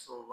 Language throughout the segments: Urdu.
100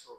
100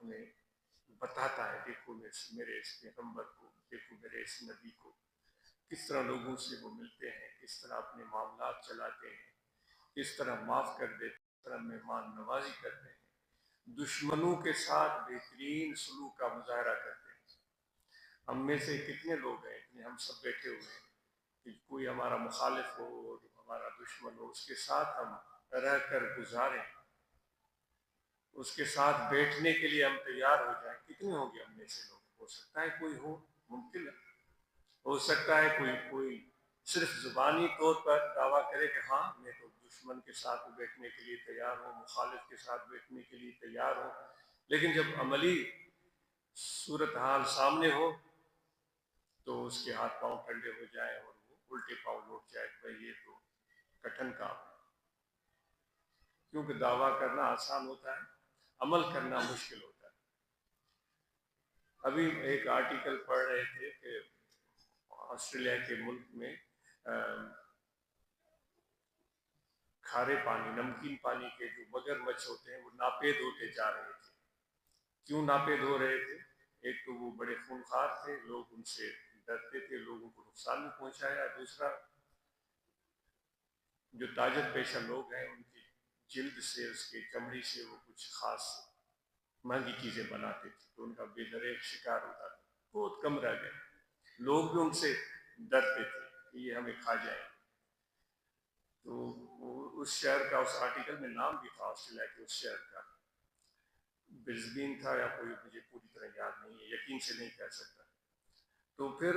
ہمیں بتاتا ہے، دیکھو میرے اس پیغمبر کو، دیکھو میرے اس نبی کو، کس طرح لوگوں سے وہ ملتے ہیں، کس طرح اپنے معاملات چلاتے ہیں، کس طرح معاف کر دیتے ہیں، کس طرح مہمان نوازی کرتے ہیں، دشمنوں کے ساتھ بہترین سلوک کا مظاہرہ کرتے ہیں۔ ہم میں سے کتنے لوگ ہیں، اتنے ہم سب بیٹھے ہوئے ہیں کہ کوئی ہمارا مخالف ہو اور ہمارا دشمن ہو، اس کے ساتھ ہم رہ کر گزاریں، اس کے ساتھ بیٹھنے کے لیے ہم تیار ہو جائیں۔ کتنے ہوں گے ہم میں سے لوگ؟ ہو سکتا ہے کوئی ہو، ممکن ہے، ہو سکتا ہے کوئی صرف زبانی طور پر دعویٰ کرے کہ ہاں میں تو دشمن کے ساتھ بیٹھنے کے لیے تیار ہوں، مخالف کے ساتھ بیٹھنے کے لیے تیار ہوں، لیکن جب عملی صورتحال سامنے ہو تو اس کے ہاتھ پاؤں ٹھنڈے ہو جائیں اور وہ الٹے پاؤں لوٹ جائے کہ بھائی یہ تو کٹھن کام ہے۔ کیونکہ دعویٰ کرنا آسان ہوتا ہے، عمل کرنا مشکل ہوتا ہے۔ ابھی ایک آرٹیکل پڑھ رہے تھے کہ آسٹریلیا کے ملک میں کھارے پانی، نمکین پانی کے جو مگر مچھ ہوتے ہیں وہ ناپید ہوتے جا رہے تھے۔ کیوں ناپید ہو رہے تھے؟ ایک تو وہ بڑے خونخوار تھے، لوگ ان سے ڈرتے تھے، لوگوں کو نقصان بھی پہنچایا۔ دوسرا، جو تاجر پیشہ لوگ ہیں ان کی جلد سے، اس کی چمڑی سے وہ کچھ خاص مہنگی چیزیں بناتے تھے، تو ان کا بے دریغ شکار ہوتا تھا۔ بہت کم رہ گئے، لوگ بھی ان سے ڈرتے تھے کہ یہ ہمیں کھا جائیں۔ تو اس شہر کا، اس آرٹیکل میں نام بھی تھا آسٹریلیا کے اس شہر کا، برزبین تھا یا کوئی، مجھے پوری طرح یاد نہیں ہے، یقین سے نہیں کہہ سکتا۔ تو پھر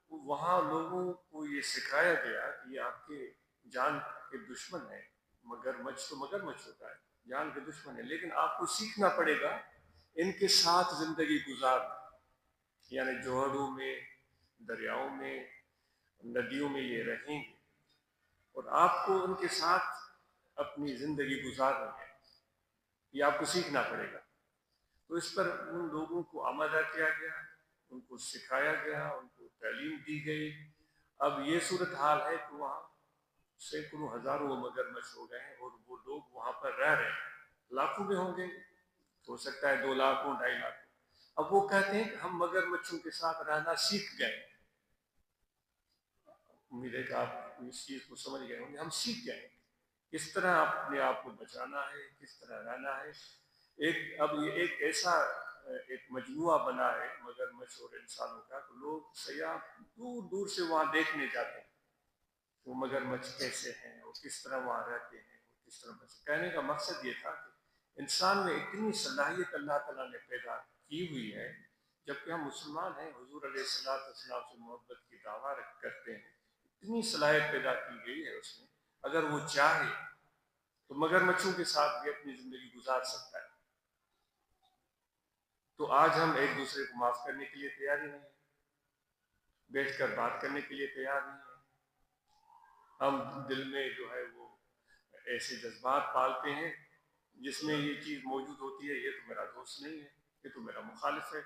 وہاں لوگوں کو یہ سکھایا گیا کہ یہ آپ کے جان کے دشمن ہیں، مگر مچھ تو مگر مچھ ہوتا ہے، جان کے دشمن ہے، لیکن آپ کو سیکھنا پڑے گا ان کے ساتھ زندگی گزارنا، یعنی جوہروں میں، دریاؤں میں، ندیوں میں یہ رہیں گے اور آپ کو ان کے ساتھ اپنی زندگی گزارنی ہے، یہ آپ کو سیکھنا پڑے گا۔ تو اس پر ان لوگوں کو آمادہ کیا گیا، ان کو سکھایا گیا، ان کو تعلیم دی گئی۔ اب یہ صورتحال ہے کہ وہاں سینکڑوں ہزاروں مگرمچھ ہو گئے ہیں اور وہ لوگ وہاں پر رہ رہے ہیں، لاکھوں میں ہوں گے، ہو سکتا ہے 2 لاکھ ہوں، 2.5 لاکھ۔ اب وہ کہتے ہیں کہ ہم مگرمچھوں کے ساتھ رہنا سیکھ گئے۔ امید ہے کہ آپ اس چیز کو سمجھ گئے ہوں گے، ہم سیکھ گئے کس طرح اپنے آپ کو بچانا ہے، کس طرح رہنا ہے۔ اب یہ ایک ایسا ایک مجموعہ بنا ہے مگرمچھ اور انسانوں کا کہ لوگ سیاح دور دور سے وہاں دیکھنے جاتے ہیں وہ مگرمچھ کیسے ہیں اور کس طرح وہاں رہتے ہیں اور کس طرح بچے۔ کہنے کا مقصد یہ تھا کہ انسان میں اتنی صلاحیت اللہ تعالیٰ نے پیدا کی ہوئی ہے، جبکہ ہم مسلمان ہیں، حضور علیہ السلام سے محبت کی دعویٰ کرتے ہیں، اتنی صلاحیت پیدا کی گئی ہے اس میں، اگر وہ چاہے تو مگرمچھوں کے ساتھ بھی اپنی زندگی گزار سکتا ہے۔ تو آج ہم ایک دوسرے کو معاف کرنے کے لیے تیار ہی نہیں ہیں، بیٹھ کر بات کرنے کے لیے تیار نہیں ہیں۔ ہم دل میں جو ہے وہ ایسے جذبات پالتے ہیں جس میں یہ چیز موجود ہوتی ہے، یہ تو میرا دوست نہیں ہے، یہ تو میرا مخالف ہے،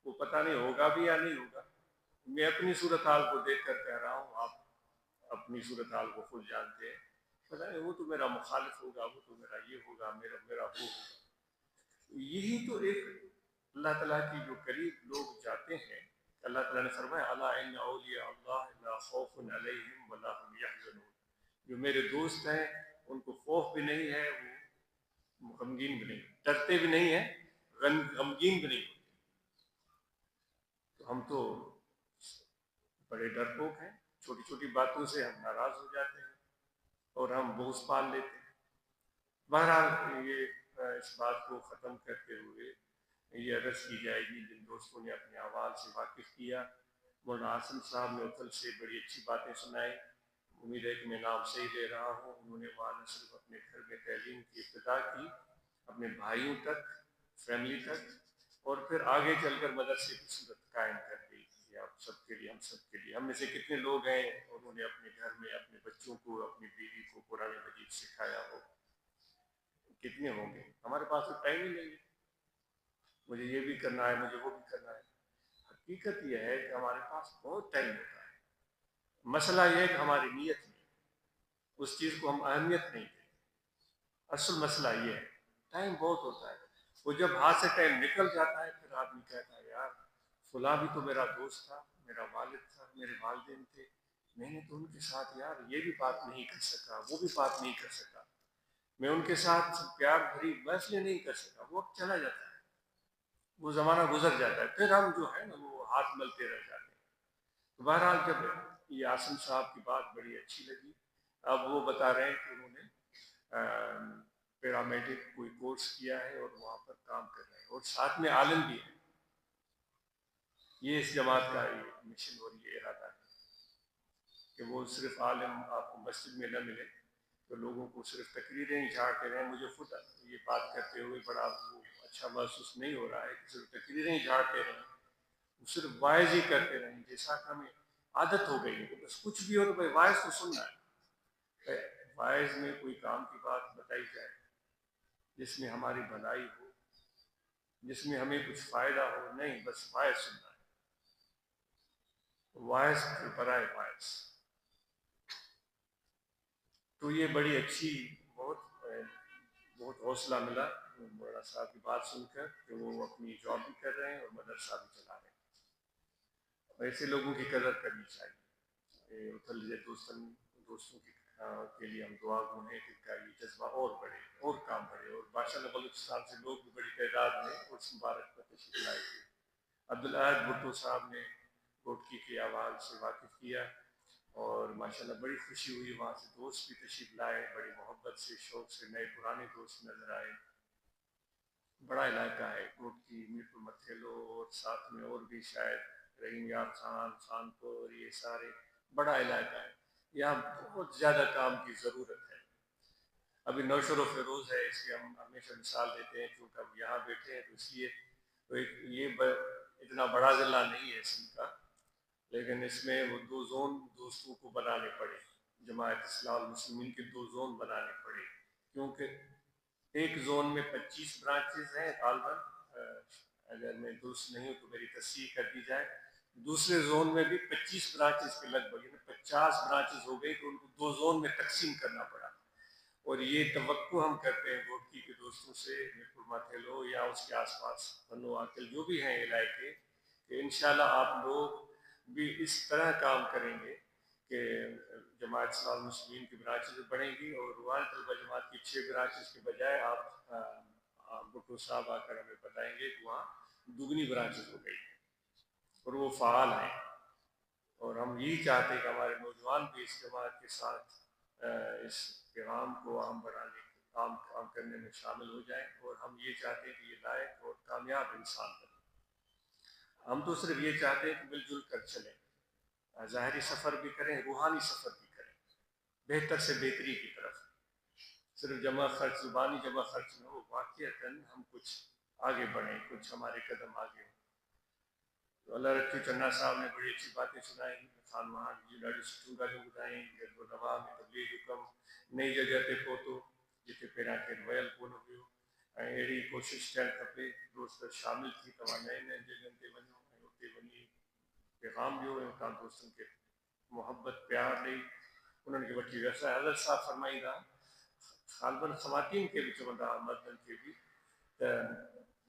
وہ پتہ نہیں ہوگا بھی یا نہیں ہوگا۔ میں اپنی صورتحال کو دیکھ کر کہہ رہا ہوں، آپ اپنی صورتحال کو خود جانتے ہیں، پتہ نہیں وہ تو میرا مخالف ہوگا، وہ تو میرا یہ ہوگا، میرا وہ ہوگا۔ یہی تو ایک اللہ تعالیٰ کی جو قریب لوگ جاتے ہیں، اللہ تعالیٰ نے فرمایا الا ان اولیاء اللہ لا خوف علیہم ولا هم یحزنون، جو میرے دوست ہیں ان کو خوف بھی نہیں ہے، وہ غمگین بھی نہیں، ڈرتے بھی نہیں ہیں، غمگین بھی نہیں۔ تو ہم تو بڑے ڈرپوک ہیں، چھوٹی چھوٹی باتوں سے ہم ناراض ہو جاتے ہیں اور ہم بغض پال لیتے ہیں۔ بہرحال یہ اس بات کو ختم کرتے ہوئے یہ عرض کی جائے گی، جن دوستوں نے اپنے اعمال سے واقف کیا، مولانا عاصم صاحب نے اتل سے بڑی اچھی باتیں سنائی، امید ہے کہ میں نام صحیح لے رہا ہوں۔ انہوں نے وہاں نہ صرف اپنے گھر میں تعلیم کی ابتدا کی، اپنے بھائیوں تک، فیملی تک، اور پھر آگے چل کر مدرسے کی صورت قائم کر دی۔ آپ سب کے لیے، ہم سب کے لیے، ہم میں سے کتنے لوگ ہیں انہوں نے اپنے گھر میں اپنے بچوں کو، اپنی بیوی کو قرآن مجید سکھایا ہو؟ کتنے ہوں گے؟ ہمارے پاس تو ٹائم ہی نہیں ہے، مجھے یہ بھی کرنا ہے، مجھے وہ بھی کرنا ہے۔ حقیقت یہ ہے کہ ہمارے پاس بہت ٹائم ہوتا ہے، مسئلہ یہ ہے کہ ہماری نیت نہیں، اس چیز کو ہم اہمیت نہیں دیتے۔ اصل مسئلہ یہ ہے ٹائم بہت ہوتا ہے، وہ جب ہاتھ سے ٹائم نکل جاتا ہے پھر آدمی کہتا ہے یار فلاں بھی تو میرا دوست تھا، میرا والد تھا، میرے والدین تھے، میں نے تو ان کے ساتھ یار یہ بھی بات نہیں کر سکا، وہ بھی بات نہیں کر سکا، میں ان کے ساتھ پیار بھری محفلیں نہیں کر سکا۔ وہ وقت چلا جاتا ہے، وہ زمانہ گزر جاتا ہے، پھر ہم جو ہے نا وہ ہاتھ ملتے رہ جاتے ہیں۔ تو بہرحال جب یہ عاصم صاحب کی بات بڑی اچھی لگی، اب وہ بتا رہے ہیں کہ انہوں نے پیرامیڈک کوئی کورس کیا ہے اور وہاں پر کام کر رہے ہیں، اور ساتھ میں عالم بھی ہے۔ یہ اس جماعت کا یہ مشن اور یہ ارادہ ہے کہ وہ صرف عالم آپ کو مسجد میں نہ ملے تو لوگوں کو صرف تقریریں ہی جھاڑتے رہیں۔ مجھے خود یہ بات کرتے ہوئے بڑا وہ اچھا محسوس نہیں ہو رہا ہے کہ صرف تقریریں ہی جھاڑتے رہیں، صرف وائز ہی کرتے رہیں، جیسا کہ ہمیں عادت ہو گئی ہے کہ بس کچھ بھی ہو تو بھائی وائز تو سننا ہے۔ وائز میں کوئی کام کی بات بتائی جائے جس میں ہماری بھلائی ہو، جس میں ہمیں کچھ فائدہ ہو، نہیں بس وائز سننا ہے، وائز برائے وائز۔ تو یہ بڑی اچھی بہت حوصلہ ملا مولانا صاحب کی بات سن کر کہ وہ اپنی جاب بھی کر رہے ہیں اور مدرسہ بھی چلا رہے ہیں۔ ایسے لوگوں کی قدر کرنی چاہیے۔ دوستوں کے لیے ہم دعا گو ہیں کہ کا یہ جذبہ اور بڑھے اور کام بڑھے، اور ماشاءاللہ بلوچستان سے لوگ بھی بڑی تعداد میں اس مبارک پر تشریف لائے تھے۔ عبدالعاد بھٹو صاحب نے گوٹکی کے آواز سے واقف کیا اور ماشاءاللہ بڑی خوشی ہوئی، وہاں سے دوست بھی تشریف لائے، بڑی محبت سے شوق سے نئے پرانے دوست نظر آئے۔ بڑا علاقہ ہے گوٹکی، میرپور متھیلو، اور ساتھ میں اور بھی شاید رحیم یار خان، خانپور، یہ سارے بڑا علاقہ ہے۔ یہاں بہت زیادہ کام کی ضرورت ہے۔ ابھی نوشر و فیروز ہے، اس کی ہم ہمیشہ مثال دیتے ہیں کیونکہ اب یہاں بیٹھے ہیں تو اس لیے تو یہ اتنا بڑا ضلع نہیں ہے سندھ کا، لیکن اس میں وہ 2 زون دوستوں کو بنانے پڑے، جماعت اصلاح المسلمین کے 2 زون بنانے پڑے، کیونکہ ایک زون میں 25 برانچز ہیں غالباً، اگر میں درست نہیں ہوں تو میری تصحیح کر دی جائے۔ دوسرے زون میں بھی 25 برانچز کے لگ بھگ 50 برانچز ہو گئی تو ان کو 2 زون میں تقسیم کرنا پڑا۔ اور یہ توقع ہم کرتے ہیں گوٹکی کے دوستوں سے، میرپور متھیلو یا اس کے آس پاس بنو عاقل جو بھی ہیں علاقے، کہ انشاءاللہ آپ لوگ بھی اس طرح کام کریں گے کہ جماعت اصلاح المسلمین کی برانچز بڑھیں گی، اور روحانی طلبہ جماعت کی 6 برانچز کے بجائے آپ بھٹو صاحب آ کر ہمیں بتائیں گے کہ وہاں دگنی برانچز ہو گئی اور وہ فعال ہیں۔ اور ہم یہی چاہتے ہیں کہ ہمارے نوجوان بھی اس جماعت کے ساتھ اس پیغام کو عام بنانے کام کرنے میں شامل ہو جائیں، اور ہم یہ چاہتے ہیں کہ یہ لائق اور کامیاب انسان بنے۔ ہم تو صرف یہ چاہتے ہیں کہ مل جل کر چلیں، ظاہری سفر بھی کریں، روحانی سفر بھی کریں، بہتر سے بہتری کی طرف۔ صرف جمع خرچ، زبانی جمع خرچ میں ہو، واقعتاً ہم کچھ آگے بڑھیں، کچھ ہمارے قدم آگے ہوں۔ تو اللہ رکھو چنا صاحب نے بڑی اچھی باتیں سنائیں، خان مہان جی ڈاڑی سٹوں گالیاں بتائیں، گرد و نواح میں تبلیغ حکم نئی جگہ تے پہتو جتے پیرا کے ویل کونو بیو، اہڑی کوشش کر کپے دوست شامل تھی تمام نئے نئے جگہ تے ونو تے ونی پیغام ڈیو تاں دوستن کے محبت پیار ڈئی انہن کے وٹھی ویسا حضرت صاحب فرمائی دا غالباً خواتین کے بھی چوندا مردن کے بھی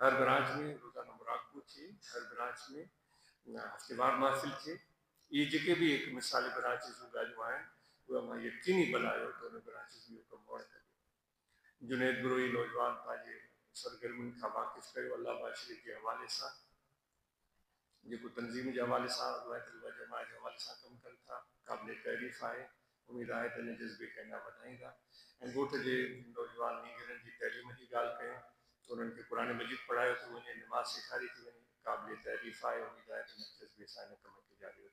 ہر برانچ میں روزانہ مراقبو تھے، ہر برانچ میں ہفتے وار محفل تھے. یہ جگہ بھی ایک مثالی برانچز ہوگا جو ہیں وہ ہمیں یقینی بنائے اور دونوں برانچز بھی کم موڑ کرے. جنید بروئی نوجوان پاجے سرگرمن کا واقف کرے اللہ باشری کے حوالے سے جو تنظیم کے حوالے سے روایت الجماع کے حوالے سے کم کن تھا قابل تعریف آئے. امید آئے تو جذبے کہنا بتائیں گا. ڳوٺ جي نوجوان نیگرن جي تعليم جي ڳالهه ڪيون تو انهن کي قرآن مجيد پڙهايو تو وڃي، نماز سيکاري ٿي وڃي. قابل تعريف آهي. اميد آهي ته جذبي سان ڪم کي جاري